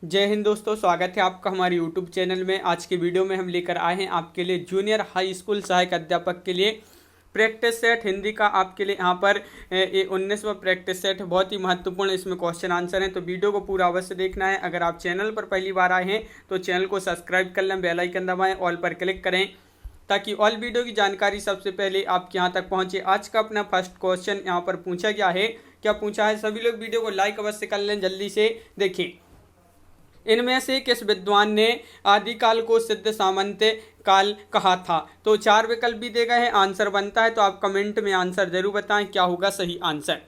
जय हिंद दोस्तों, स्वागत है आपका हमारे यूट्यूब चैनल में। आज के वीडियो में हम लेकर आए हैं आपके लिए जूनियर हाई स्कूल सहायक अध्यापक के लिए प्रैक्टिस सेट हिंदी का। आपके लिए यहाँ पर 19वां प्रैक्टिस सेट बहुत ही महत्वपूर्ण, इसमें क्वेश्चन आंसर हैं, तो वीडियो को पूरा अवश्य देखना है। अगर आप चैनल पर पहली बार आए हैं तो चैनल को सब्सक्राइब कर लें, बेल आइकन दबाएं, ऑल पर क्लिक करें ताकि ऑल वीडियो की जानकारी सबसे पहले आपके यहाँ तक पहुँचे। आज का अपना फर्स्ट क्वेश्चन यहाँ पर पूछा गया है। क्या पूछा है? सभी लोग वीडियो को लाइक अवश्य कर लें, जल्दी से देखिए। इनमें से किस विद्वान ने आदिकाल को सिद्ध सामंत काल कहा था? तो 4 विकल्प भी दे गए हैं, आंसर बनता है, तो आप कमेंट में आंसर जरूर बताएं क्या होगा सही आंसर।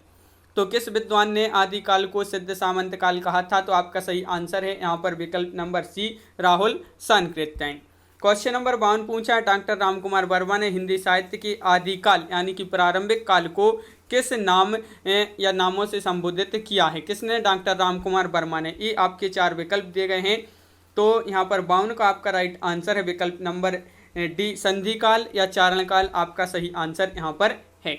तो किस विद्वान ने आदिकाल को सिद्ध सामंत काल कहा था? तो आपका सही आंसर है यहाँ पर विकल्प number C, Rahul Sankrityayan. Question number 52 पूछा है, डॉक्टर रामकुमार वर्मा ने हिंदी साहित्य की आदिकाल यानी कि प्रारंभिक काल को किस नाम या नामों से संबोधित किया है? किसने? डॉक्टर रामकुमार वर्मा ने। ये आपके 4 विकल्प दिए गए हैं, तो यहाँ पर 52 का आपका राइट आंसर है विकल्प नंबर डी, संधिकाल या चारणकाल आपका सही आंसर यहाँ पर है।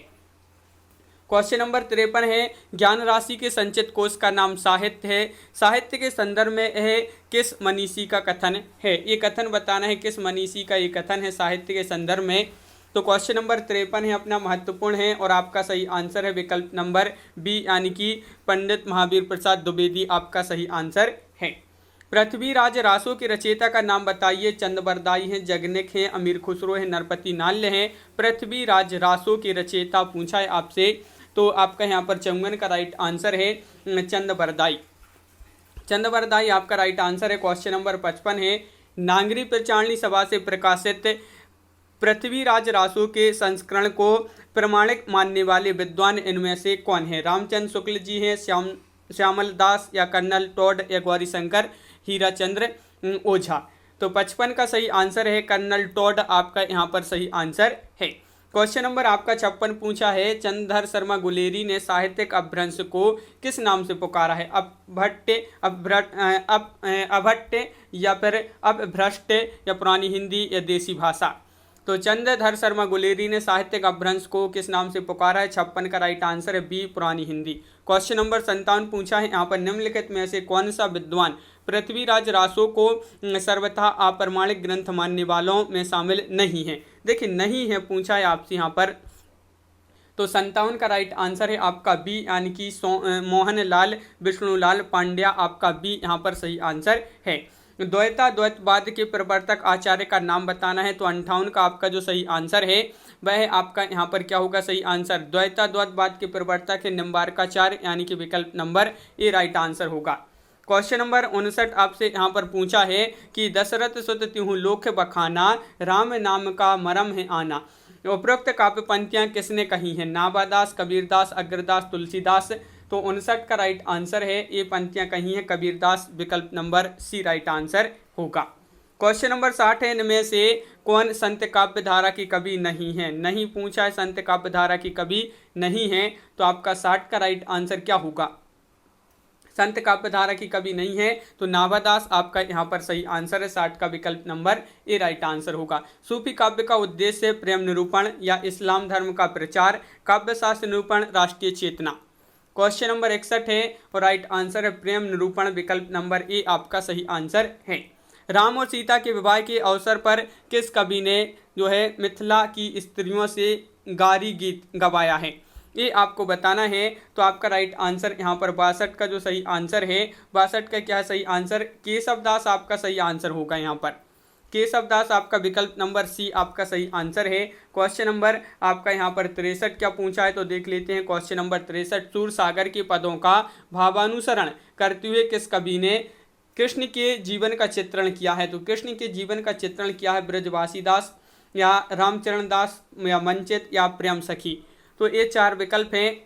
क्वेश्चन नंबर 53 है, ज्ञान राशि के संचित कोश का नाम साहित्य है। साहित्य के संदर्भ में है किस मनीषी का कथन है? ये कथन बताना है, किस मनीषी का ये कथन है साहित्य के संदर्भ में। तो क्वेश्चन नंबर 53 है अपना, महत्वपूर्ण है, और आपका सही आंसर है विकल्प नंबर बी यानी कि पंडित महावीर प्रसाद द्विवेदी आपका सही आंसर है। पृथ्वीराज रासो के रचयिता का नाम बताइए। चंदबरदाई हैं, जगनिक हैं, अमीर खुसरो हैं, नरपति नाल्य हैं। पृथ्वीराज रासो के रचयिता पूछा है आपसे, तो आपका यहाँ पर चौंगन का राइट आंसर है चंदबरदाई। चंदबरदाई आपका राइट आंसर है। क्वेश्चन नंबर 55 है, नागरी प्रचारणी सभा से प्रकाशित पृथ्वीराज रासो के संस्करण को प्रमाणिक मानने वाले विद्वान इनमें से कौन है? रामचंद्र शुक्ल जी हैं, श्यामल दास या कर्नल टॉड या गौरीशंकर हीराचंद्र ओझा। तो 55 का सही आंसर है कर्नल टॉड आपका यहाँ पर सही आंसर है। क्वेश्चन नंबर आपका 56 पूछा है, चंद्रधर शर्मा गुलेरी ने साहित्यिक अपभ्रंश को किस नाम से पुकारा है? अभट्ट या फिर अपभ्रष्ट या पुरानी हिंदी या देसी भाषा। तो चंद्रधर शर्मा गुलेरी ने साहित्यिक अपभ्रंश को किस नाम से पुकारा है? 56 का राइट आंसर है बी, पुरानी हिंदी। क्वेश्चन नंबर 57 पूछा है, यहाँ पर निम्नलिखित में से कौन सा विद्वान पृथ्वीराज रासो को सर्वथा अप्रमाणिक ग्रंथ मानने वालों में शामिल नहीं है? देखिए नहीं है पूछा है आपसे यहाँ पर, तो 57 का राइट आंसर है आपका बी यानी कि मोहनलाल विष्णुलाल पांड्या आपका बी यहाँ पर सही आंसर है। द्वैतवाद के प्रवर्तक आचार्य का नाम बताना है, तो 58 का आपका जो सही आंसर है वह आपका यहाँ पर क्या होगा सही आंसर? द्वैतवाद के प्रवर्तक है निम्बार्काचार्य यानी कि विकल्प नंबर ए राइट आंसर होगा। क्वेश्चन नंबर 59 आपसे यहाँ पर पूछा है कि दशरथ सुत त्यों लोक बखाना, राम नाम का मरम है आना। उपरोक्त काव्य पंक्तियाँ किसने कही हैं? नाभादास, कबीरदास, अग्रदास, तुलसीदास। तो 59 का राइट आंसर है, ये पंक्तियाँ कही हैं कबीरदास, विकल्प नंबर सी राइट आंसर होगा। क्वेश्चन नंबर 60 है, इनमें से कौन संत काव्य धारा की कवि नहीं है? नहीं पूछा है, संत काव्य धारा की कवि नहीं है, तो आपका 60 का राइट आंसर क्या होगा? संत काव्य धारा की कवि नहीं है, तो नाभादास आपका यहाँ पर सही आंसर है। 60 का विकल्प नंबर ए राइट आंसर होगा। सूफी काव्य का उद्देश्य प्रेम निरूपण या इस्लाम धर्म का प्रचार, काव्य शास्त्र निरूपण, राष्ट्रीय चेतना। क्वेश्चन नंबर 61 है और राइट आंसर है प्रेम निरूपण, विकल्प नंबर ए आपका सही आंसर है। राम और सीता के विवाह के अवसर पर किस कवि ने जो है मिथिला की स्त्रियों से गारी गीत गवाया है? ये आपको बताना है, तो आपका राइट आंसर यहाँ पर 62 का जो सही आंसर है, 62 का क्या सही आंसर? केशवदास आपका सही आंसर होगा। यहाँ पर केशवदास आपका विकल्प नंबर सी आपका सही आंसर है। क्वेश्चन नंबर आपका यहाँ पर 63 क्या पूछा है, तो देख लेते हैं। क्वेश्चन नंबर 63, सूर सागर के पदों का भावानुसरण करते हुए किस कवि ने कृष्ण के जीवन का चित्रण किया है? तो कृष्ण के जीवन का चित्रण किया है ब्रजवासी दास या रामचरण दास या मंचित या प्रेम सखी। तो ये 4 विकल्प हैं,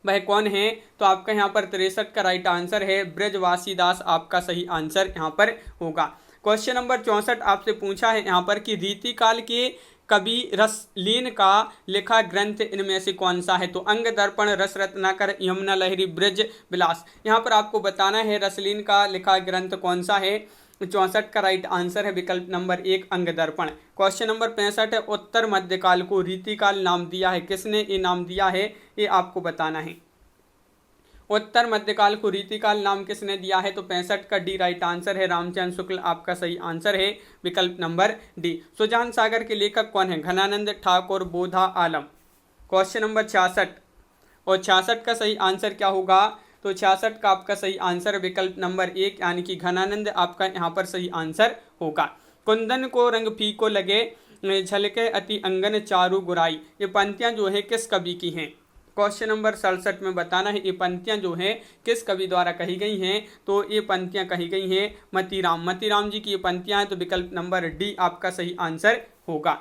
वह कौन है? तो आपका यहाँ पर 63 का राइट आंसर है ब्रजवासी दास आपका सही आंसर यहाँ पर होगा। क्वेश्चन नंबर 64 आपसे पूछा है यहाँ पर कि रीतिकाल के कवि रसलीन का लिखा ग्रंथ इनमें से कौन सा है? तो अंग दर्पण, रस रत्नाकर, यमुना लहरी, ब्रज विलास। यहाँ पर आपको बताना है रसलीन का लिखा ग्रंथ कौन सा है। 64 का राइट आंसर है विकल्प नंबर 1 अंग दर्पण। क्वेश्चन नंबर 65 है, उत्तर मध्यकाल को रीतिकाल नाम दिया है, किसने ये नाम दिया है? ये आपको बताना है। उत्तर मध्यकाल को रीतिकाल नाम किसने दिया है? तो 65 का डी राइट आंसर है, रामचंद्र शुक्ल आपका सही आंसर है, विकल्प नंबर डी। सुजान सागर के लेखक कौन है? घनानंद ठाकुर, बोधा आलम। क्वेश्चन नंबर 66 और 66 का सही आंसर क्या होगा? तो 66 का आपका सही आंसर विकल्प नंबर 1 यानी कि घनानंद आपका यहाँ पर सही आंसर होगा। कुंदन को रंग फीको लगे झलके अति अंगन चारू गुराई, ये पंक्तियां जो है किस कवि की हैं? क्वेश्चन नंबर 67 में बताना है ये पंक्तियां जो हैं किस कवि द्वारा कही गई हैं? तो ये पंक्तियां कही गई हैं मतीराम जी की ये पंक्तियां हैं, तो विकल्प नंबर डी आपका सही आंसर होगा।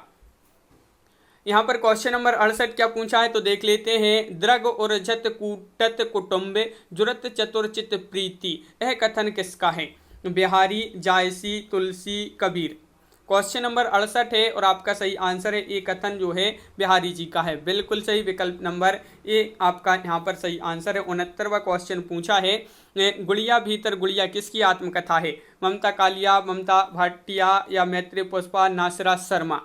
यहाँ पर क्वेश्चन नंबर 68 क्या पूछा है? तो देख लेते हैं। द्रग उर्जत कूटत कुटुम्बे जुरत चतुर्चित प्रीति, यह कथन किसका है? बिहारी, जायसी, तुलसी, कबीर। क्वेश्चन नंबर 68 है और आपका सही आंसर है ये कथन जो है बिहारी जी का है, बिल्कुल सही, विकल्प नंबर ए आपका यहाँ पर सही आंसर है। 69वां क्वेश्चन पूछा है। गुड़िया भीतर गुड़िया किसकी आत्मकथा है? ममता कालिया, ममता भाटिया या मैत्री पुष्पा, नासिरा शर्मा।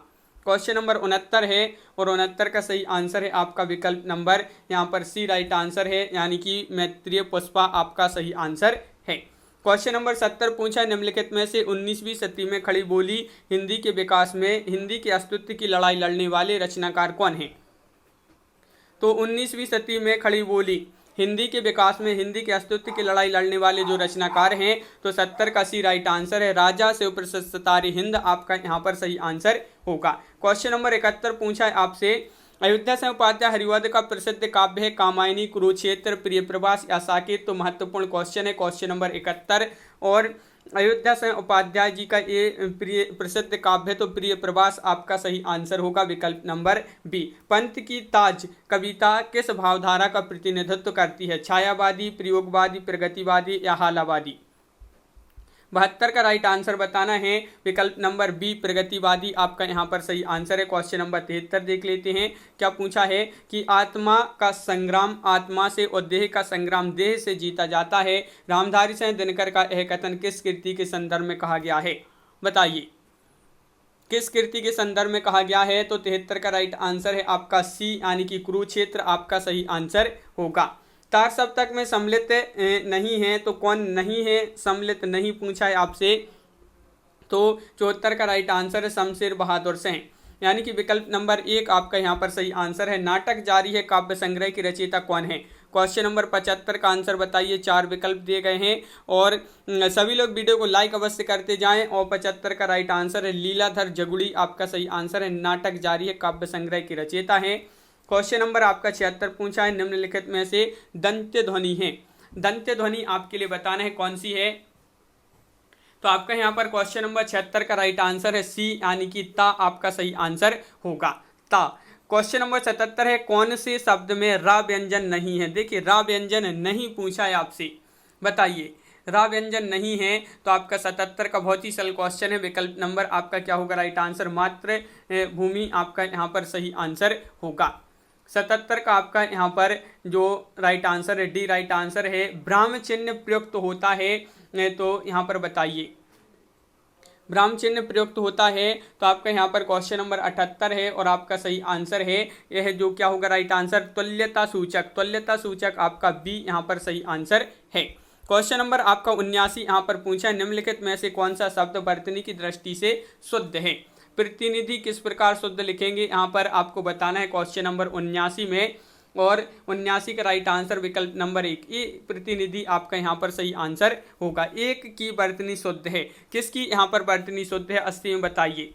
क्वेश्चन नंबर 69 है और 69 का सही आंसर है आपका विकल्प नंबर यहाँ पर सी राइट आंसर है, यानी कि मैत्रेय पुष्पा आपका सही आंसर है। क्वेश्चन नंबर 70 पूछा है। निम्नलिखित में से 19वीं सदी में खड़ी बोली हिंदी के विकास में हिंदी के अस्तित्व की लड़ाई लड़ने वाले रचनाकार कौन हैं? तो 19वीं सदी में खड़ी बोली हिंदी के विकास में हिंदी के अस्तित्व की लड़ाई लड़ने वाले जो रचनाकार हैं, तो 70 का सी राइट आंसर है, राजा शिव प्रसाद सतारी हिंद आपका यहाँ पर सही आंसर होगा। क्वेश्चन नंबर 71 पूछा है आपसे। अयोध्या सिंह उपाध्याय हरिवंश का प्रसिद्ध काव्य है कामायनी, कुरुक्षेत्र, प्रिय प्रवास या साकेत, तो महत्वपूर्ण क्वेश्चन है क्वेश्चन नंबर 71। और अयोध्या सिंह उपाध्याय जी का ये प्रिय प्रसिद्ध काव्य तो प्रिय प्रवास आपका सही आंसर होगा, विकल्प नंबर बी। पंत की ताज कविता किस भावधारा का प्रतिनिधित्व करती है? छायावादी, प्रयोगवादी, प्रगतिवादी या हालावादी। 72 का राइट आंसर बताना है, विकल्प नंबर बी प्रगतिवादी आपका यहाँ पर सही आंसर है। क्वेश्चन नंबर 73 देख लेते हैं। क्या पूछा है कि आत्मा का संग्राम आत्मा से और देह का संग्राम देह से जीता जाता है। रामधारी सिंह दिनकर का यह कथन किस कृति के संदर्भ में कहा गया है? बताइए किस कृति के संदर्भ में कहा गया है? तो 73 का राइट आंसर है आपका सी यानी कि कुरुक्षेत्र आपका सही आंसर होगा। तार सप्तक में सम्मिलित नहीं है तो कौन नहीं है? सम्मिलित नहीं पूछा है आपसे, तो 74 का राइट आंसर है शमशेर बहादुर सिंह, यानी कि विकल्प नंबर 1 आपका यहाँ पर सही आंसर है। नाटक जारी है काव्य संग्रह की रचयिता कौन है? क्वेश्चन नंबर 75 का आंसर बताइए। 4 विकल्प दिए गए हैं और सभी लोग वीडियो को लाइक अवश्य करते जाएं। और 75 का राइट आंसर है लीलाधर जगुड़ी आपका सही आंसर है। नाटक जारी है काव्य संग्रह की रचयिता है। क्वेश्चन नंबर आपका 76 पूछा है। निम्नलिखित में से दंत्य ध्वनि है, दंत्य ध्वनि आपके लिए बताना है कौन सी है? तो आपका यहाँ पर क्वेश्चन नंबर 76 का राइट आंसर है सी यानी कि ता आपका सही आंसर होगा, ता। क्वेश्चन नंबर 77 है। कौन से शब्द में रा व्यंजन नहीं है? देखिए रा व्यंजन नहीं पूछा है आपसे, बताइए रा व्यंजन नहीं है तो आपका 77 का बहुत ही सरल क्वेश्चन है। विकल्प नंबर आपका क्या होगा? राइट आंसर मात्र भूमि आपका यहाँ पर सही आंसर होगा। 77 का आपका यहाँ पर जो राइट आंसर है डी राइट आंसर है। ब्राह्म चिन्ह प्रयुक्त होता है तो यहाँ पर बताइए ब्राह्म चिन्ह प्रयुक्त होता है तो आपका यहाँ पर क्वेश्चन नंबर 78 है और आपका सही आंसर है यह जो क्या होगा? राइट आंसर तुल्यता सूचक, तुल्यता सूचक आपका बी यहाँ पर सही आंसर है। क्वेश्चन नंबर आपका 79 यहाँ पर पूछा है। निम्नलिखित में से कौन सा शब्द वर्तनी की दृष्टि से शुद्ध है? प्रतिनिधि किस प्रकार शुद्ध लिखेंगे यहाँ पर आपको बताना है क्वेश्चन नंबर 79 में। और 79 का राइट आंसर विकल्प नंबर 1 ये प्रतिनिधि आपका यहाँ पर सही आंसर होगा। एक की वर्तनी शुद्ध है, किसकी यहाँ पर वर्तनी शुद्ध है? 80 में बताइए,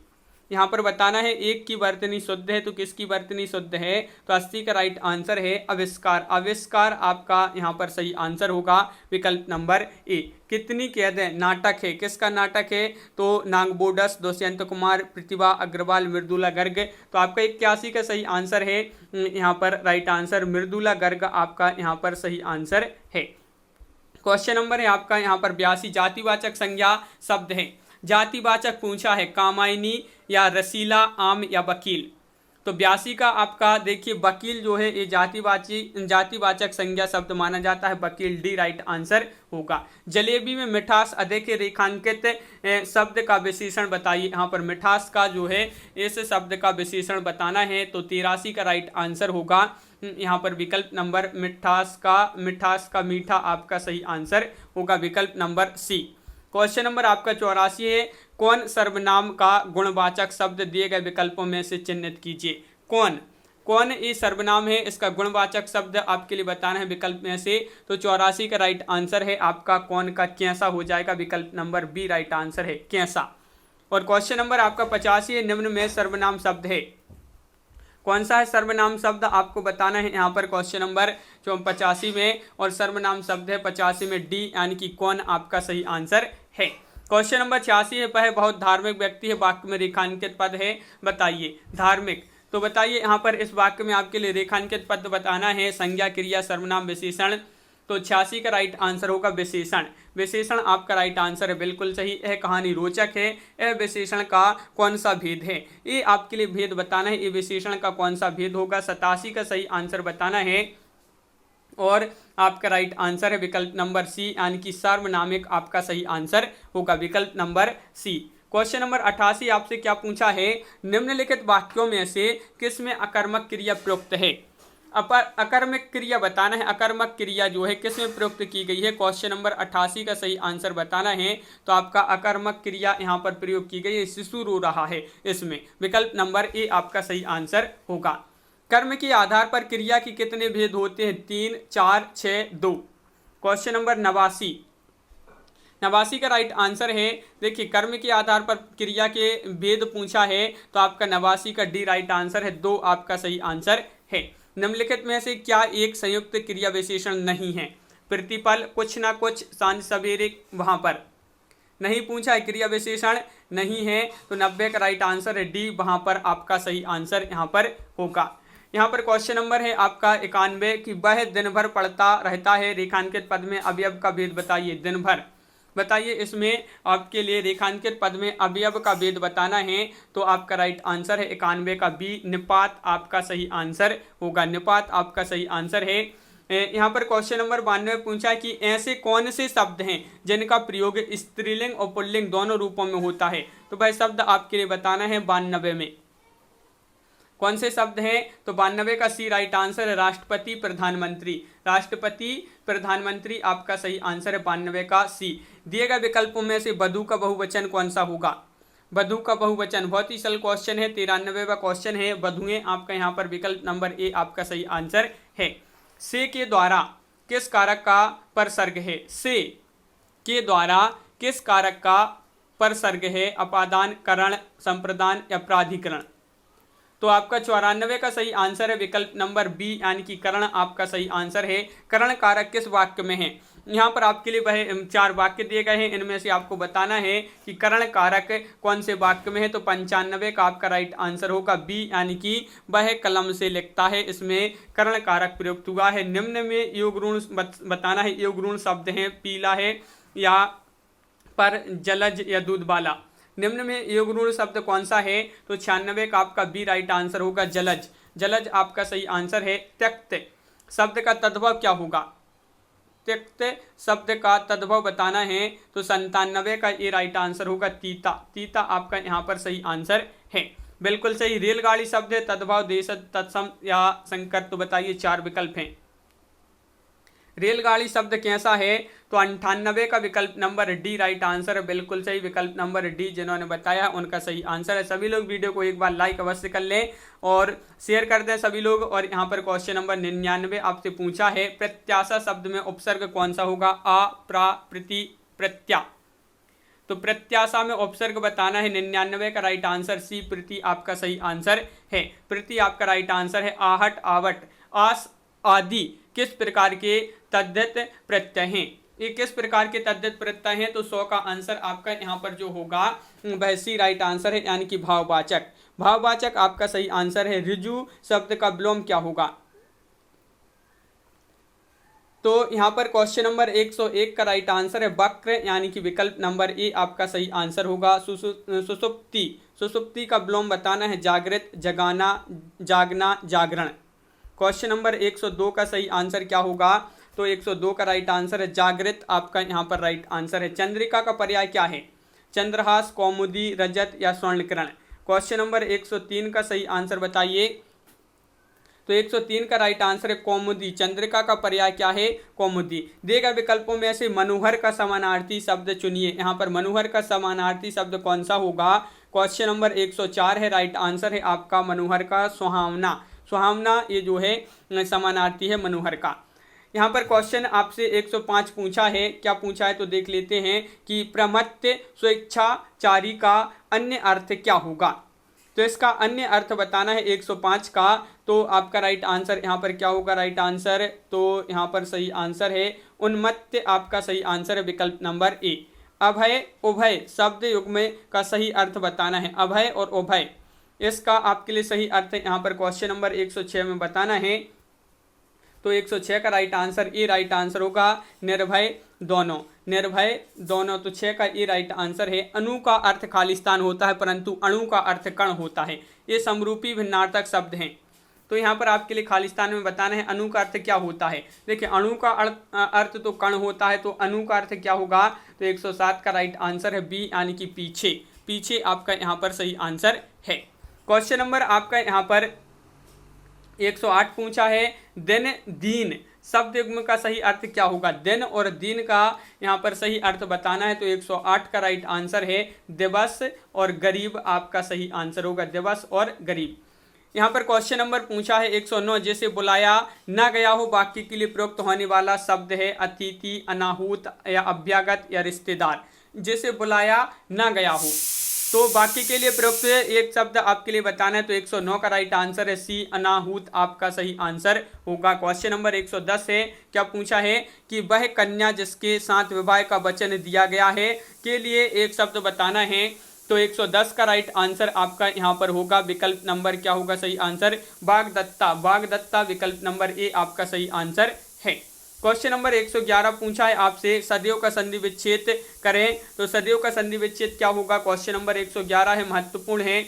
यहाँ पर बताना है एक की वर्तनी शुद्ध है तो किसकी वर्तनी शुद्ध है? तो 80 का राइट आंसर है आविष्कार, आविष्कार आपका यहाँ पर सही आंसर होगा, विकल्प नंबर ए। कितनी कैद है नाटक है, किसका नाटक है? तो नागबोडस, दुष्यंत कुमार, प्रतिभा अग्रवाल, मृदुला गर्ग, तो आपका 81 का सही आंसर है यहाँ पर राइट आंसर मृदुला गर्ग आपका यहाँ पर सही आंसर है। क्वेश्चन नंबर है आपका यहाँ पर 82 जातिवाचक संज्ञा शब्द है, जातिवाचक पूछा है कामायनी या रसीला, आम या वकील। तो 82 का आपका देखिए वकील जो है ये जातिवाचक संज्ञा शब्द माना जाता है, वकील डी राइट आंसर होगा। जलेबी में मिठास अधिक रेखांकित शब्द का विशेषण बताइए। यहाँ पर मिठास का जो है इस शब्द का विशेषण बताना है तो 83 का राइट आंसर होगा यहाँ पर विकल्प नंबर मिठास का मीठा आपका सही आंसर होगा विकल्प नंबर सी। क्वेश्चन नंबर आपका 84 है, कौन सर्वनाम का गुणवाचक शब्द दिए गए विकल्पों में से चिन्हित कीजिए। कौन ये सर्वनाम है, इसका गुणवाचक शब्द आपके लिए बताना है विकल्प में से। तो 84 का राइट आंसर है आपका कौन का कैसा हो जाएगा, विकल्प नंबर बी राइट आंसर है कैसा। और क्वेश्चन नंबर आपका 85 है, निम्न में सर्वनाम शब्द है, कौन सा है सर्वनाम शब्द आपको बताना है यहाँ पर क्वेश्चन नंबर 85 में। और सर्वनाम शब्द है 85 में डी यानी कि कौन आपका सही आंसर है। क्वेश्चन नंबर 86 है, वह बहुत धार्मिक व्यक्ति है, वाक्य में रेखांकित पद है, बताइए। धार्मिक, तो बताइए यहाँ पर इस वाक्य में आपके लिए रेखांकित पद बताना है, संज्ञा, क्रिया, सर्वनाम, विशेषण। तो 86 का राइट आंसर होगा विशेषण। विशेषण आपका राइट आंसर है, बिल्कुल सही। यह कहानी रोचक है, यह विशेषण का कौन सा भेद है, ये आपके लिए भेद बताना है, ये विशेषण का कौन सा भेद होगा। 87 का सही आंसर बताना है और आपका राइट आंसर है विकल्प नंबर सी यानी कि सार्वनामिक आपका सही आंसर होगा विकल्प नंबर सी। क्वेश्चन नंबर 88 आपसे क्या पूछा है, निम्नलिखित वाक्यों में से किसमें अकर्मक क्रिया प्रयुक्त है। अकर्मक क्रिया बताना है, अकर्मक क्रिया जो है किसमें प्रयुक्त की गई है। क्वेश्चन नंबर 88 का सही आंसर बताना है। तो आपका अकर्मक क्रिया यहाँ पर प्रयोग की गई है, शिशु रो रहा है, इसमें विकल्प नंबर ए आपका सही आंसर होगा। कर्म के आधार पर क्रिया के कितने भेद होते हैं, 3, 4, 6, 2। क्वेश्चन नंबर 89 का राइट आंसर है। देखिए कर्म के आधार पर क्रिया के भेद पूछा है, तो आपका 89 का डी राइट आंसर है, 2 आपका सही आंसर है। निम्नलिखित में से क्या एक संयुक्त क्रिया विशेषण नहीं है। प्रतिपल, कुछ ना कुछ, सांझ सवेरे, वहां पर नहीं पूछा है, क्रिया विशेषण नहीं है। तो 90 का राइट आंसर है डी, वहां पर आपका सही आंसर यहाँ पर होगा। यहाँ पर क्वेश्चन नंबर है आपका 91 कि वह दिन भर पढ़ता रहता है, रेखांकित पद में अवयव का भेद बताइए। दिन भर बताइए, इसमें आपके लिए रेखांकित पद में अवयव का भेद बताना है। तो आपका राइट आंसर है 91 का बी, निपात आपका सही आंसर होगा, निपात आपका सही आंसर है। यहाँ पर क्वेश्चन नंबर 92 पूछा कि ऐसे कौन से शब्द हैं जिनका प्रयोग स्त्रीलिंग और पुल्लिंग दोनों रूपों में होता है। तो भाई शब्द आपके लिए बताना है 92 में कौन से शब्द हैं। तो 92 का सी राइट आंसर है, राष्ट्रपति, प्रधानमंत्री। राष्ट्रपति, प्रधानमंत्री आपका सही आंसर है 92 का सी। दिए गए विकल्पों में से वधु का बहुवचन कौन सा होगा। वधु का बहुवचन बहुत ही सरल क्वेश्चन है, 93वां क्वेश्चन है, वधुएं आपका यहाँ पर विकल्प नंबर ए आपका सही आंसर है। से के द्वारा किस कारक का परसर्ग है। से के द्वारा किस कारक का परसर्ग है, अपादान, करण, संप्रदान या प्राधिकरण। तो आपका 94 का सही आंसर है विकल्प नंबर बी यानी कि करण आपका सही आंसर है। करण कारक किस वाक्य में है। यहाँ पर आपके लिए वह 4 वाक्य दिए गए हैं, इनमें से आपको बताना है कि करण कारक कौन से वाक्य में है। तो 95 का आपका राइट आंसर होगा बी यानी कि वह कलम से लिखता है, इसमें करण कारक प्रयुक्त हुआ है। निम्न में योग ऋण बताना है, योग ऋण शब्द है, पीला है या पर, जलज या दूध वाला। निम्न में योग ऋण शब्द कौन सा है। तो 96 का आपका बी राइट आंसर होगा, जलज। जलज आपका सही आंसर है। त्यक्त शब्द का तद्भव क्या होगा। त्यक्त शब्द का तद्भव बताना है। तो 97 का ये राइट आंसर होगा, तीता। तीता आपका यहाँ पर सही आंसर है, बिल्कुल सही। रेलगाड़ी शब्द है, तद्भव, देश, तत्सम या संकर। तो बताइए 4 विकल्प हैं। रेलगाड़ी शब्द कैसा है। तो 98 का विकल्प नंबर डी राइट आंसर है, बिल्कुल सही। विकल्प नंबर डी जिन्होंने बताया उनका सही आंसर है। सभी लोग वीडियो को एक बार लाइक अवश्य कर लें और शेयर कर दें सभी लोग। और यहाँ पर क्वेश्चन नंबर 99 आपसे पूछा है, प्रत्याशा शब्द में उपसर्ग कौन सा होगा। आ, प्रा, प्रति, प्रत्या। तो प्रत्याशा में उपसर्ग बताना है। 99 का राइट आंसर सी, प्रति आपका सही आंसर है। प्रति आपका राइट आंसर है। आहट, आवट, आस आदि किस प्रकार के तद्धित प्रत्यय हैं। ये किस प्रकार के तद्धित प्रत्यय हैं। तो 100 का आंसर आपका यहाँ पर जो होगा वह सी राइट आंसर है, यानी कि भाववाचक। भाववाचक आपका सही आंसर है। ऋजु शब्द का विलोम क्या होगा। तो यहाँ पर क्वेश्चन नंबर 101 का राइट आंसर है वक्र, यानी कि विकल्प नंबर ए आपका सही आंसर होगा। सुसुप्ति, सुसुप्ति का विलोम बताना है। जागृत, जगाना, जागना, जागरण। क्वेश्चन नंबर 102 का सही आंसर क्या होगा। तो 102 का राइट आंसर है जागृत आपका यहाँ पर राइट आंसर है। चंद्रिका का पर्याय क्या है। चंद्रहास, कौमुदी, रजत या स्वर्णकिरण। क्वेश्चन नंबर 103 का सही आंसर बताइए। तो 103 का राइट आंसर है कौमुदी। चंद्रिका का पर्याय क्या है? कौमुदी। दिए गए विकल्पों में से मनोहर का समानार्थी शब्द चुनिए। यहाँ पर मनोहर का समानार्थी शब्द कौन सा होगा? क्वेश्चन नंबर 104 है, राइट आंसर है आपका मनोहर का सुहावना। सुहावना ये जो है समानार्थी है मनोहर का। यहाँ पर क्वेश्चन आपसे 105 पूछा है, क्या पूछा है तो देख लेते हैं कि प्रमत्त स्वेच्छाचारी का अन्य अर्थ क्या होगा। तो इसका अन्य अर्थ बताना है 105 का। तो आपका राइट आंसर यहाँ पर क्या होगा? राइट आंसर तो यहाँ पर सही आंसर है उन्मत्त। आपका सही आंसर है विकल्प नंबर ए। अभय उभय शब्द युग्म का सही अर्थ बताना है। अभय और उभय इसका आपके लिए सही अर्थ यहाँ पर क्वेश्चन नंबर 106 में बताना है। तो 106 का right answer A right answer होगा। निर्भय दोनों, निर्भय दोनों, तो 6 का ए राइट आंसर है। अणु का अर्थ खालिस्तान होता है परंतु अणु का अर्थ कण होता है। ये समरूपी भिन्नार्थक शब्द हैं। तो यहाँ पर आपके लिए खालिस्तान में बताना है अणु का अर्थ क्या होता है। देखिए अणु का अर्थ तो कण होता है, तो अणु का अर्थ क्या होगा? तो 107 का राइट आंसर है बी यानी कि पीछे। पीछे आपका यहाँ पर सही आंसर है। क्वेश्चन नंबर आपका यहाँ पर 108 पूछा है, दिन दीन शब्द युग्म का सही अर्थ क्या होगा? दिन और दीन का यहाँ पर सही अर्थ बताना है। तो 108 का राइट आंसर है दिवस और गरीब आपका सही आंसर होगा। दिवस और गरीब। यहाँ पर क्वेश्चन नंबर पूछा है 109, जैसे बुलाया न गया हो वाक्य के लिए प्रयुक्त होने वाला शब्द है अतिथि, अनाहूत या अभ्यागत या रिश्तेदार। जैसे बुलाया न गया हो तो वाक्य के लिए प्रयुक्त एक शब्द आपके लिए बताना है। तो 109 का राइट आंसर है सी अनाहूत आपका सही आंसर होगा। क्वेश्चन नंबर 110 है, क्या पूछा है कि वह कन्या जिसके साथ विवाह का वचन दिया गया है के लिए एक शब्द बताना है। तो 110 का राइट आंसर आपका यहाँ पर होगा विकल्प नंबर क्या होगा सही आंसर? वाग्दत्ता। वाग्दत्ता विकल्प नंबर ए आपका सही आंसर है। क्वेश्चन नंबर 111 पूछा है आपसे, सदैव का संधि विच्छेद करें। तो सदैव का संधि विच्छेद क्या होगा? क्वेश्चन नंबर 111 है, महत्वपूर्ण है।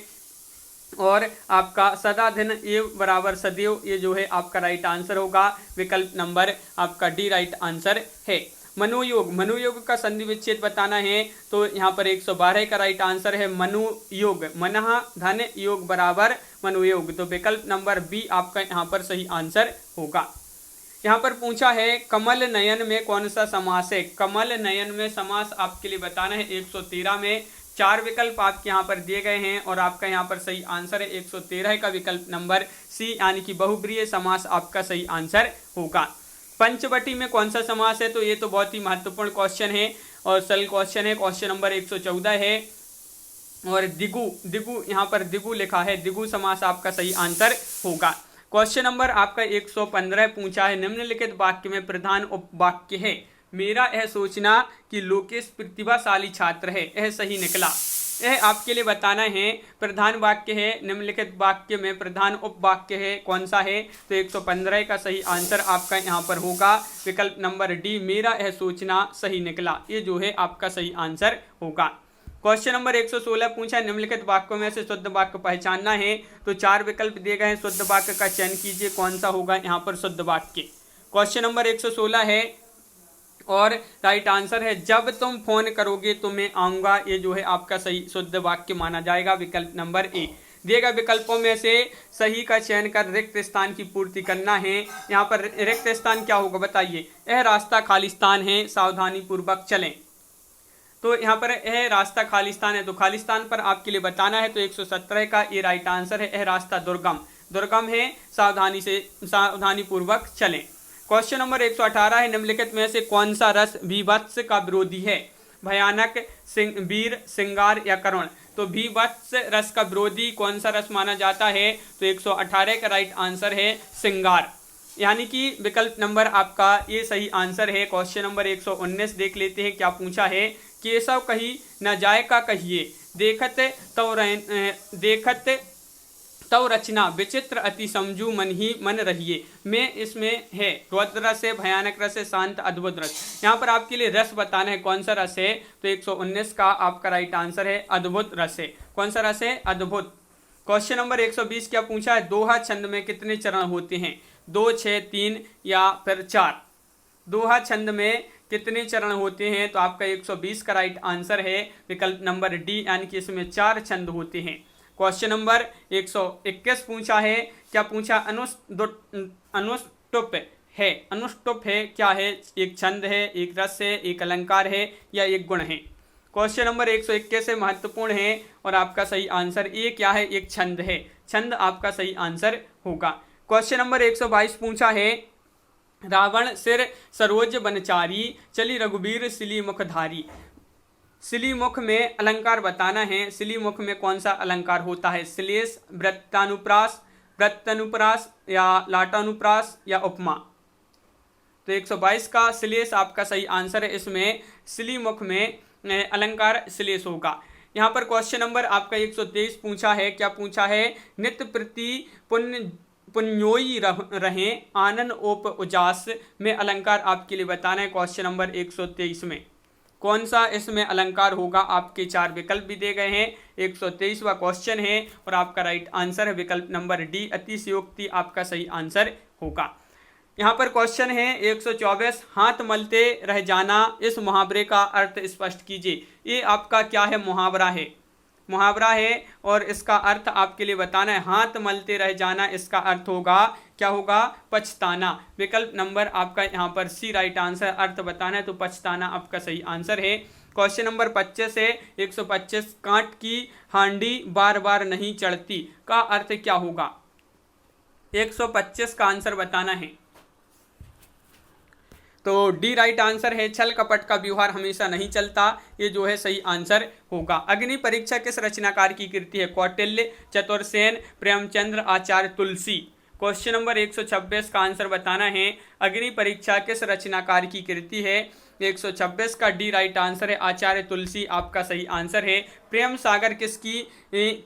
और आपका सदा दिन एव बराबर सदैव, ये जो है आपका राइट आंसर होगा विकल्प नंबर आपका डी राइट आंसर है। मनुयोग, मनुयोग का संधि विच्छेद बताना है। तो यहाँ पर 112 का राइट आंसर है मनुयोग। मनः धन योग बराबर मनुयोग, तो विकल्प नंबर बी आपका यहाँ पर सही आंसर होगा। यहाँ पर पूछा है कमल नयन में कौन सा समास है? कमल नयन में समास आपके लिए बताना है 113 में। 4 विकल्प आपके यहाँ पर दिए गए हैं और आपका यहाँ पर सही आंसर है 113 का विकल्प नंबर सी यानी कि बहुब्रीहि समास आपका सही आंसर होगा। पंचवटी में कौन सा समास है? तो ये तो बहुत ही महत्वपूर्ण क्वेश्चन है और सरल क्वेश्चन है। क्वेश्चन नंबर 114 है। और दिगु, दिगु यहाँ पर दिगु लिखा है, दिगु समास आपका सही आंसर होगा। क्वेश्चन नंबर आपका 115 पूछा है, निम्नलिखित वाक्य में प्रधान उपवाक्य है। मेरा यह सोचना कि लोकेश प्रतिभाशाली छात्र है, यह सही निकला। यह आपके लिए बताना है प्रधान वाक्य है, निम्नलिखित वाक्य में प्रधान उपवाक्य है, कौन सा है? तो 115 का सही आंसर आपका यहाँ पर होगा विकल्प नंबर डी, मेरा यह सोचना सही निकला। ये जो है आपका सही आंसर होगा। क्वेश्चन नंबर 116 पूछा, निम्नलिखित वाक्यों में से शुद्ध वाक्य पहचानना है। तो 4 विकल्प दिए गए हैं, शुद्ध वाक्य का चयन कीजिए, कौन सा होगा यहाँ पर शुद्ध वाक्य। क्वेश्चन नंबर 116 है और राइट आंसर है जब तुम फोन करोगे तो मैं आऊँगा, ये जो है आपका सही शुद्ध वाक्य माना जाएगा विकल्प नंबर ए। दिए गए विकल्पों में से सही का चयन कर रिक्त स्थान की पूर्ति करना है। यहाँ पर रिक्त स्थान क्या होगा बताइए? यह रास्ता खालिस्तान है, सावधानी पूर्वक चलें। तो यहाँ पर यह रास्ता खालिस्तान है, तो खालिस्तान पर आपके लिए बताना है। तो 117 का ये राइट आंसर है, यह रास्ता दुर्गम, दुर्गम है, सावधानी पूर्वक चलें। क्वेश्चन नंबर 118 है, निम्नलिखित में से कौन सा रस भीभत्स का विरोधी है? भयानक, वीर, श्रृंगार या करुण। तो भीभत्स रस का विरोधी कौन सा रस माना जाता है? तो 118 का राइट आंसर है श्रृंगार, यानी कि विकल्प नंबर आपका ये सही आंसर है। क्वेश्चन नंबर 119 देख लेते हैं, क्या पूछा है? केशव कही न जाय का कहिए, देखत तव रचना विचित्र अति समझू मन ही मन रहिए। में इसमें है रौद्र रस है, भयानक रस है, शांत अद्भुत रस। यहाँ पर आपके लिए रस बताना है, कौन सा रस है? तो 119 का आपका राइट आंसर है अद्भुत रस है। कौन सा रस है? अद्भुत। क्वेश्चन नंबर 120 क्या पूछा है? दोहा छंद में कितने चरण होते हैं? 2, 6, 3 या फिर 4। दोहा छंद में कितने चरण होते हैं? तो आपका 120 का राइट आंसर है विकल्प नंबर डी, यानी कि इसमें 4 छंद होते हैं। क्वेश्चन नंबर 121 पूछा है, क्या पूछा, अनुष्टुप है, अनुष्टुप है क्या है, एक छंद है, एक रस है, एक अलंकार है या एक गुण है। क्वेश्चन नंबर 121 से महत्वपूर्ण है और आपका सही आंसर ए क्या है, एक छंद है, छंद आपका सही आंसर होगा। क्वेश्चन नंबर 122 पूछा है, रावण सिर सरोज बनचारी, चली रघुबीर सिली मुखधारी। सिली मुख में अलंकार बताना है, सिली मुख में कौन सा अलंकार होता है, श्लेष, वृत्तानुप्रास, वृत्तानुप्रास या लाटानुप्रास या उपमा। तो 122 का श्लेष आपका सही आंसर है, इसमें सिली मुख में अलंकार श्लेष होगा। यहाँ पर क्वेश्चन नंबर आपका 123 पूछा है, क्या पूछा है, नित्य प्रति पुण्योई रहे आनंद ओप उजास में अलंकार आपके लिए बताना है। क्वेश्चन नंबर 123 में कौन सा इसमें अलंकार होगा, आपके 4 विकल्प भी दे गए हैं। 123वां क्वेश्चन है और आपका राइट आंसर है विकल्प नंबर डी, अतिशयोक्ति आपका सही आंसर होगा। यहाँ पर क्वेश्चन है 124, हाथ मलते रह जाना, इस मुहावरे का अर्थ स्पष्ट कीजिए। ये आपका क्या है, मुहावरा है, मुहावरा है और इसका अर्थ आपके लिए बताना है। हाथ मलते रह जाना, इसका अर्थ होगा, क्या होगा, पछताना। विकल्प नंबर आपका यहाँ पर सी राइट आंसर, अर्थ बताना है तो पछताना आपका सही आंसर है। क्वेश्चन नंबर 25 है 125, कांट की हांडी बार बार नहीं चढ़ती का अर्थ क्या होगा। 125 का आंसर बताना है, तो डी राइट आंसर है, छल कपट का व्यवहार हमेशा नहीं चलता, ये जो है सही आंसर होगा। अग्नि परीक्षा किस रचनाकार की कृति है, कौटिल्य, चतुरसेन, प्रेमचंद्र, आचार्य तुलसी। क्वेश्चन नंबर 126 का आंसर बताना है, अग्नि परीक्षा किस रचनाकार की कृति है। 126 का डी राइट आंसर है, आचार्य तुलसी आपका सही आंसर है। प्रेम सागर किसकी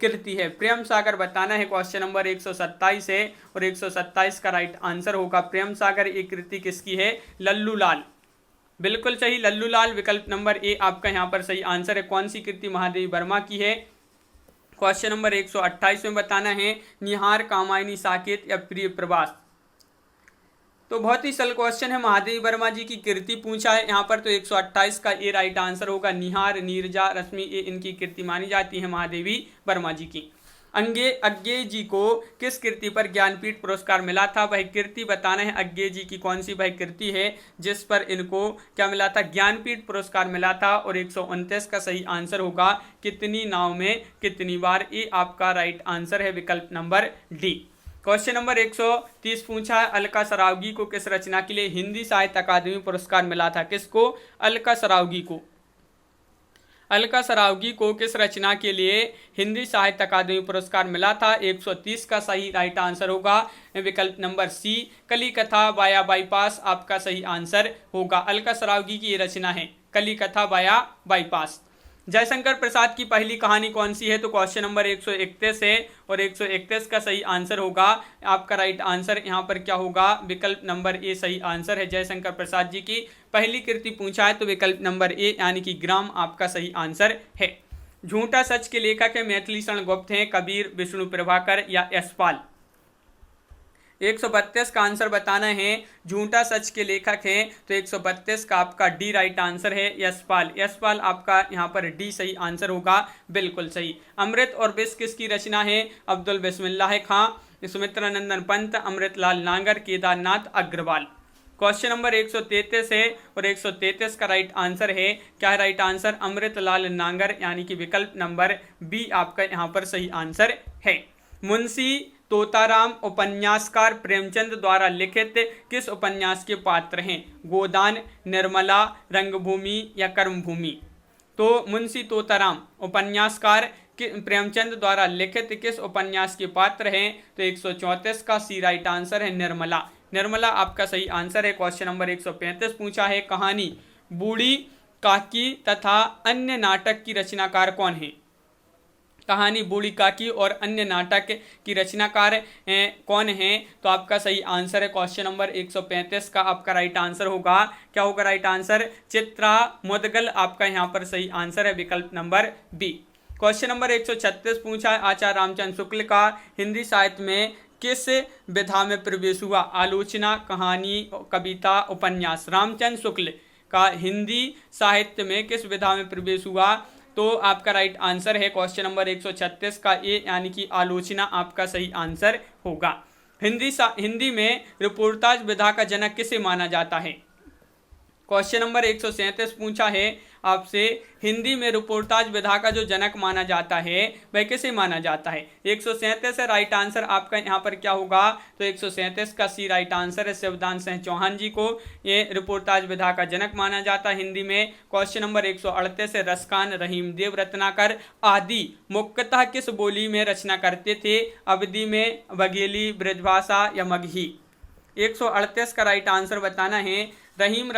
कृति है, प्रेम सागर बताना है। क्वेश्चन नंबर 127 है और 127 का राइट आंसर होगा, प्रेम सागर ये कृति किसकी है, लल्लू लाल, बिल्कुल सही, लल्लू लाल, विकल्प नंबर ए आपका यहाँ पर सही आंसर है। कौन सी कृति, महादेवी वर्मा की है। क्वेश्चन नंबर 128 में बताना है, निहार, कामायनी, साकेत या प्रिय प्रवास। तो बहुत ही सरल क्वेश्चन है, महादेवी वर्मा जी की कृति पूछा है यहाँ पर, तो 128 का ए राइट आंसर होगा। निहार, नीरजा, रश्मि ये इनकी कृति मानी जाती है महादेवी वर्मा जी की। अज्ञेय जी को किस कृति पर ज्ञानपीठ पुरस्कार मिला था, वह कृति बताना है। अज्ञेय जी की कौन सी वह कृति है जिस पर इनको क्या मिला था, ज्ञानपीठ पुरस्कार मिला था। और 129 का सही आंसर होगा, कितनी नाव में कितनी बार, ये आपका राइट आंसर है, विकल्प नंबर डी। क्वेश्चन नंबर 130 पूछा है, अलका सरावगी को किस रचना के लिए हिंदी साहित्य अकादमी पुरस्कार मिला था। किसको, अलका सरावगी को, अलका सरावगी को किस रचना के लिए हिंदी साहित्य अकादमी पुरस्कार मिला था। 130 का सही राइट आंसर होगा, विकल्प नंबर सी, कली कथा वाया बाईपास आपका सही आंसर होगा। अलका सरावगी की ये रचना है, कली कथा वाया बाईपास। जयशंकर प्रसाद की पहली कहानी कौन सी है, तो क्वेश्चन नंबर 131 है और 131 का सही आंसर होगा, आपका राइट आंसर यहाँ पर क्या होगा, विकल्प नंबर ए सही आंसर है। जयशंकर प्रसाद जी की पहली कृति पूछा है तो विकल्प नंबर ए यानी कि ग्राम आपका सही आंसर है। झूठा सच के लेखक है मैथिली शरण गुप्त हैं, कबीर, विष्णु प्रभाकर या यशपाल। 132 का आंसर बताना है, झूठा सच के लेखक हैं तो 132 का आपका डी राइट आंसर है, यशपाल। यशपाल आपका यहाँ पर डी सही आंसर होगा, बिल्कुल सही। अमृत और विष किसकी रचना है, अब्दुल बिस्मिल्लाह खां, सुमित्रा नंदन पंत, अमृतलाल नागर, केदारनाथ अग्रवाल। क्वेश्चन नंबर 133 है और 133 का राइट आंसर है, क्या है राइट आंसर, अमृतलाल नागर यानी कि विकल्प नंबर बी आपका यहाँ पर सही आंसर है। मुंशी तोताराम उपन्यासकार प्रेमचंद द्वारा लिखित किस उपन्यास के पात्र हैं, गोदान, निर्मला, रंगभूमि या कर्मभूमि। तो मुंशी तोताराम उपन्यासकार प्रेमचंद द्वारा लिखित किस उपन्यास के पात्र हैं, तो 134 का सी राइट आंसर है, निर्मला। निर्मला आपका सही आंसर है। क्वेश्चन नंबर 135 पूछा है, कहानी बूढ़ी काकी तथा अन्य नाटक की रचनाकार कौन है। कहानी बूढ़ी काकी और अन्य नाटक की रचनाकार कौन है, तो आपका सही आंसर है क्वेश्चन नंबर 135 का आपका राइट आंसर होगा, क्या होगा राइट आंसर, चित्रा मुदगल आपका यहाँ पर सही आंसर है, विकल्प नंबर बी। क्वेश्चन नंबर 136 पूछा है, आचार्य रामचंद्र शुक्ल का हिंदी साहित्य में किस विधा में प्रवेश हुआ, आलोचना, कहानी, कविता, उपन्यास। रामचंद्र शुक्ल का हिंदी साहित्य में किस विधा में प्रवेश हुआ, तो आपका राइट आंसर है क्वेश्चन नंबर 136 का ए यानी कि आलोचना आपका सही आंसर होगा। हिंदी में रिपोर्टाज विधा का जनक किसे माना जाता है? क्वेश्चन नंबर 137 पूछा है आपसे, हिंदी में रिपोर्टाज विधा का जो जनक माना जाता है वह किसे माना जाता है? 137 है राइट आंसर आपका यहाँ पर क्या होगा? तो 137 का सी राइट आंसर है, शिवदान सिंह चौहान जी को ये रिपोर्टाज विधा का जनक माना जाता है हिंदी में। क्वेश्चन नंबर 138 है, रसखान, रहीम देव, रत्नाकर आदि मुख्यतः किस बोली में रचना करते थे? अवधी में, बघेली, ब्रजभाषा या मगही? 138 का राइट आंसर बताना है रहीम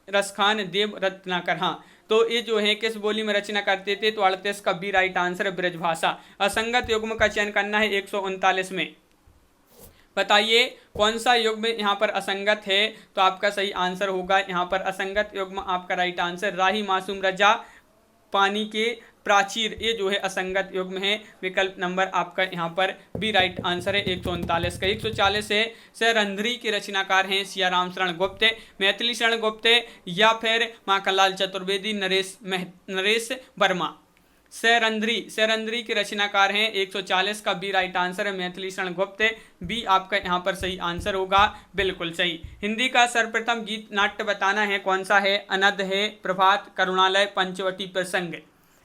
रसखान देव रत्नाकर। हाँ, तो ये जो है किस बोली में रचना करते थे? तो 38 का बी राइट आंसर है, ब्रजभाषा। असंगत युग्म का चयन करना है 139 में। बताइए कौन सा युग्म यहाँ पर असंगत है? तो आपका सही आंसर होगा यहाँ पर असंगत युग्म आपका राइट आंसर राही, मासूम, रजा, पानी के प्राचीर, ये जो है असंगत युग्म है। विकल्प नंबर आपका यहाँ पर बी राइट आंसर है 139 का। 140 है, सरंध्री के रचनाकार हैं सियाराम शरण गुप्त, मैथिली शरण गुप्त या फिर माखनलाल चतुर्वेदी, नरेश वर्मा। सरंध्री के रचनाकार हैं 140 का बी राइट आंसर है, मैथिली शरण गुप्त, बी आपका यहाँ पर सही आंसर होगा, बिल्कुल सही। हिंदी का सर्वप्रथम गीत नाट्य बताना है, कौन सा है? अनद है, प्रभात, करुणालय, पंचवटी प्रसंग।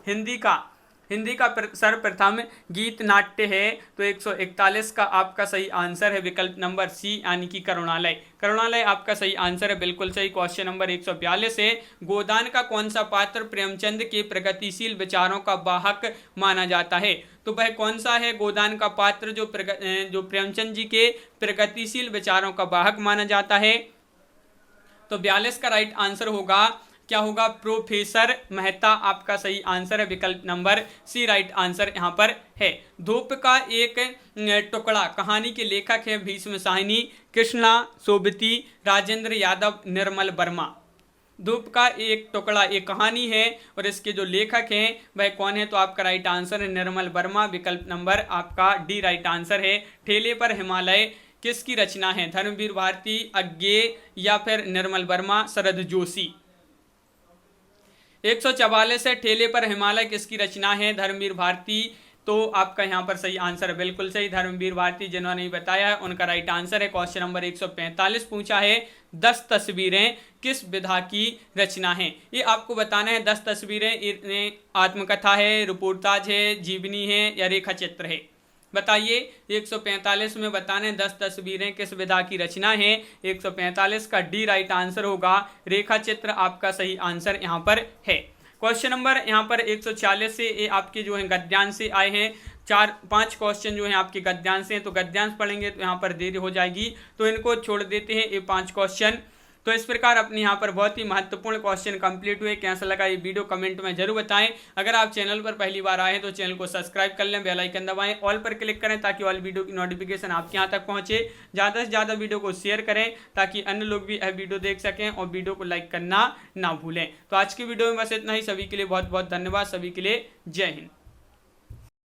हिंदी का सर्वप्रथम गीत नाट्य है तो 141 का आपका सही आंसर है, विकल्प नंबर सी यानी कि करुणालय आपका सही आंसर है, बिल्कुल सही। क्वेश्चन नंबर 142 है, गोदान का कौन सा पात्र प्रेमचंद के प्रगतिशील विचारों का वाहक माना जाता है? तो वह कौन सा है गोदान का पात्र जो प्रेमचंद जी के प्रगतिशील विचारों का वाहक माना जाता है? तो 42 का राइट आंसर होगा, क्या होगा? प्रोफेसर मेहता आपका सही आंसर है, विकल्प नंबर सी राइट आंसर यहाँ पर है। धूप का एक टुकड़ा कहानी के लेखक है भीष्म साहिनी, कृष्णा सोबती, राजेंद्र यादव, निर्मल वर्मा। धूप का एक टुकड़ा एक कहानी है और इसके जो लेखक हैं वह कौन है? तो आपका राइट आंसर है निर्मल वर्मा, विकल्प नंबर आपका डी राइट आंसर है। ठेले पर हिमालय किसकी रचना है? धर्मवीर भारती, अज्ञे या फिर निर्मल वर्मा, शरद जोशी। 144 है, ठेले पर हिमालय किसकी रचना है? धर्मवीर भारती, तो आपका यहाँ पर सही आंसर है, बिल्कुल सही, धर्मवीर भारती। जिन्होंने बताया है उनका राइट आंसर है। क्वेश्चन नंबर 145 पूछा है, 10 तस्वीरें किस विधा की रचना है? ये आपको बताना है 10 तस्वीरें आत्मकथा है, रिपोर्टाज है, जीवनी है या रेखा चित्र है? बताइए 145 में बताना है 10 तस्वीरें किस विधा की रचना है? 145 का डी राइट आंसर होगा, रेखा चित्र आपका सही आंसर यहाँ पर है। क्वेश्चन नंबर यहाँ पर 146 से ये आपके जो है गद्यांश से आए हैं। 4-5 क्वेश्चन जो है आपके गद्यांश से हैं, तो गद्यांश पढ़ेंगे तो यहाँ पर देरी हो जाएगी, तो इनको छोड़ देते हैं ये 5 क्वेश्चन। तो इस प्रकार अपने यहाँ पर बहुत ही महत्वपूर्ण क्वेश्चन कंप्लीट हुए। कैसा लगा ये वीडियो कमेंट में जरूर बताएं। अगर आप चैनल पर पहली बार आए हैं तो चैनल को सब्सक्राइब कर लें, बेल आइकन दबाएं, ऑल पर क्लिक करें ताकि ऑल वीडियो की नोटिफिकेशन आपके यहाँ तक पहुँचे। ज़्यादा से ज़्यादा वीडियो को शेयर करें ताकि अन्य लोग भी यह वीडियो देख सकें और वीडियो को लाइक करना ना भूलें। तो आज की वीडियो में बस इतना ही। सभी के लिए बहुत बहुत धन्यवाद। सभी के लिए जय हिंद।